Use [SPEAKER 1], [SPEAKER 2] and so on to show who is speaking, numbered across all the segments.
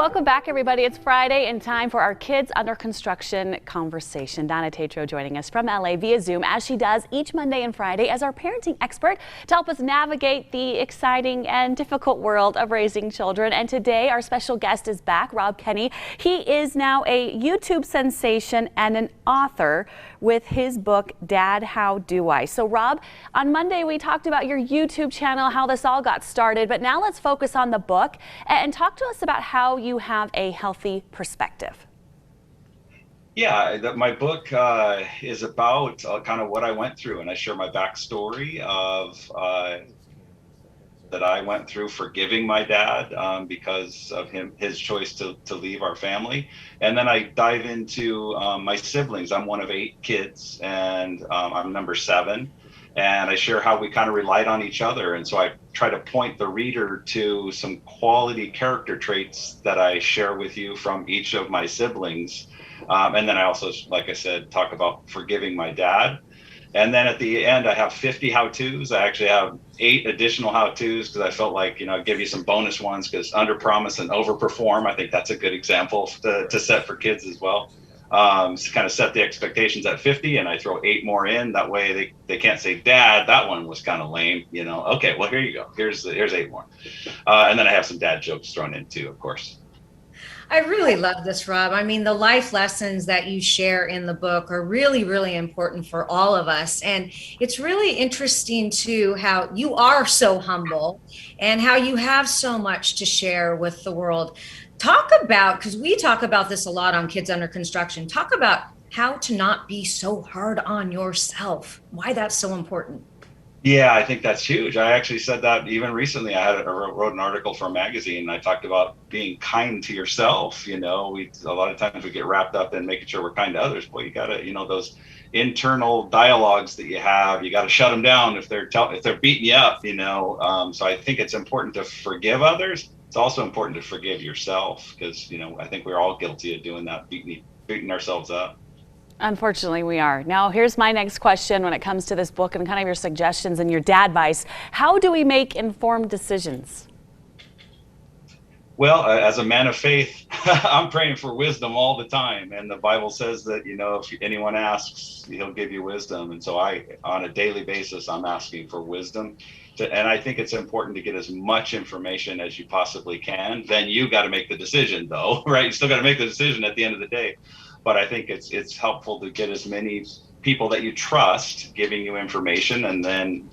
[SPEAKER 1] Welcome back, everybody. It's Friday and time for our Kids Under Construction conversation. Donna Tatro joining us from LA via Zoom, as she does each Monday and Friday, as our parenting expert to help us navigate the exciting and difficult world of raising children. And today, our special guest is back, Rob Kenney. He is now a YouTube sensation and an author with his book, Dad, How Do I? So, Rob, on Monday, we talked about your YouTube channel, how this all got started, but now let's focus on the book and talk to us about how you have a healthy perspective.
[SPEAKER 2] Yeah, my book is about kind of what I went through, and I share my backstory of that I went through forgiving my dad because of his choice to leave our family. And then I dive into my siblings. I'm one of 8 kids, and I'm number 7. And I share how we kind of relied on each other. And so I try to point the reader to some quality character traits that I share with you from each of my siblings. And then I also, like I said, talk about forgiving my dad. And then at the end, I have 50 how-tos. I actually have 8 additional how-tos because I felt like, I'd give you some bonus ones, because under promise and over perform. I think that's a good example to set for kids as well. To kind of set the expectations at 50, and I throw 8 more in. That way they can't say, Dad, that one was kind of lame. Okay, well, here you go. Here's 8 more. And then I have some dad jokes thrown in too, of course.
[SPEAKER 3] I really love this, Rob. I mean, the life lessons that you share in the book are really, really important for all of us. And it's really interesting too, how you are so humble and how you have so much to share with the world. Talk about, because we talk about this a lot on Kids Under Construction, talk about how to not be so hard on yourself, why that's so important.
[SPEAKER 2] Yeah, I think that's huge. I actually said that even recently. I wrote an article for a magazine, and I talked about being kind to yourself. A lot of times we get wrapped up in making sure we're kind to others. Well, you gotta, those internal dialogues that you have, you got to shut them down if they're beating you up. So I think it's important to forgive others. It's also important to forgive yourself, because I think we're all guilty of doing that, beating ourselves up.
[SPEAKER 1] Unfortunately, we are. Now, here's my next question when it comes to this book and kind of your suggestions and your dad advice. How do we make informed decisions?
[SPEAKER 2] Well, as a man of faith, I'm praying for wisdom all the time. And the Bible says that, if anyone asks, he'll give you wisdom. And so on a daily basis, I'm asking for wisdom. And I think it's important to get as much information as you possibly can. Then you got to make the decision, though, right? You still got to make the decision at the end of the day. But I think it's helpful to get as many people that you trust giving you information. And then,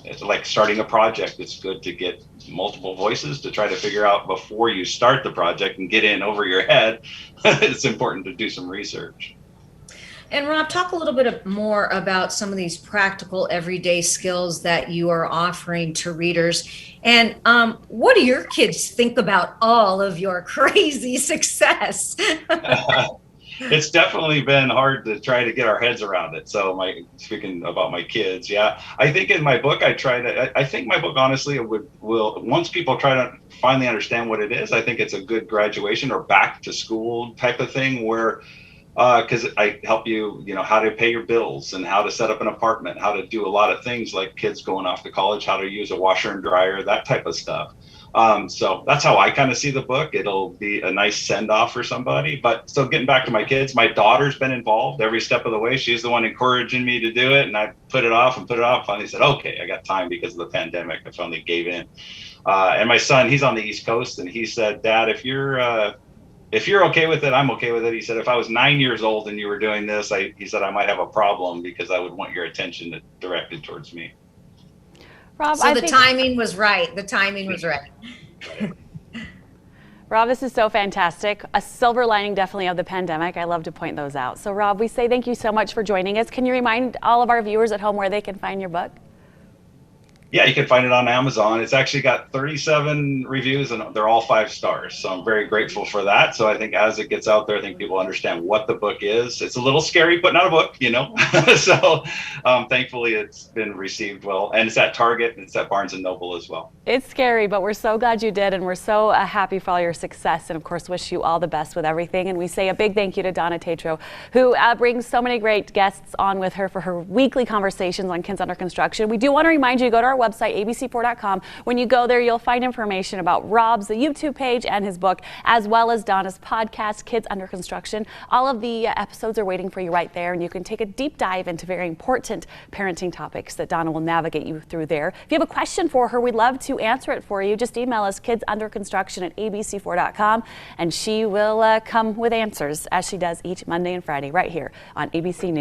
[SPEAKER 2] it's like starting a project. It's good to get multiple voices to try to figure out before you start the project and get in over your head. It's important to do some research.
[SPEAKER 3] And Rob, talk a little bit more about some of these practical everyday skills that you are offering to readers. And what do your kids think about all of your crazy success?
[SPEAKER 2] It's definitely been hard to try to get our heads around it. So speaking about my kids, yeah, I think in my book, I think my book, honestly, will once people try to finally understand what it is, I think it's a good graduation or back to school type of thing where, because I help you, how to pay your bills and how to set up an apartment, how to do a lot of things like kids going off to college, how to use a washer and dryer, that type of stuff. So that's how I kind of see the book. It'll be a nice send off for somebody. But so getting back to my kids, my daughter's been involved every step of the way. She's the one encouraging me to do it. And I put it off. Finally said, okay, I got time because of the pandemic. I finally gave in. And my son, he's on the East Coast, and he said, Dad, if you're okay with it, I'm okay with it. He said, if I was 9 years old and you were doing this, he said I might have a problem because I would want your attention directed towards me.
[SPEAKER 1] Rob,
[SPEAKER 3] so the timing was right. The timing was right.
[SPEAKER 1] Rob, this is so fantastic. A silver lining definitely of the pandemic. I love to point those out. So Rob, we say thank you so much for joining us. Can you remind all of our viewers at home where they can find your book?
[SPEAKER 2] Yeah, you can find it on Amazon. It's actually got 37 reviews and they're all 5 stars. So I'm very grateful for that. So I think as it gets out there, I think people understand what the book is. It's a little scary putting out a book, So thankfully it's been received well. And it's at Target and it's at Barnes & Noble as well.
[SPEAKER 1] It's scary, but we're so glad you did. And we're so happy for all your success. And of course, wish you all the best with everything. And we say a big thank you to Donna Tatro, who brings so many great guests on with her for her weekly conversations on Kids Under Construction. We do want to remind you to go to our website, abc4.com. When you go there, you'll find information about Rob's, the YouTube page, and his book, as well as Donna's podcast, Kids Under Construction. All of the episodes are waiting for you right there, and you can take a deep dive into very important parenting topics that Donna will navigate you through there. If you have a question for her, we'd love to answer it for you. Just email us, kidsunderconstruction@abc4.com, and she will come with answers, as she does each Monday and Friday right here on ABC News.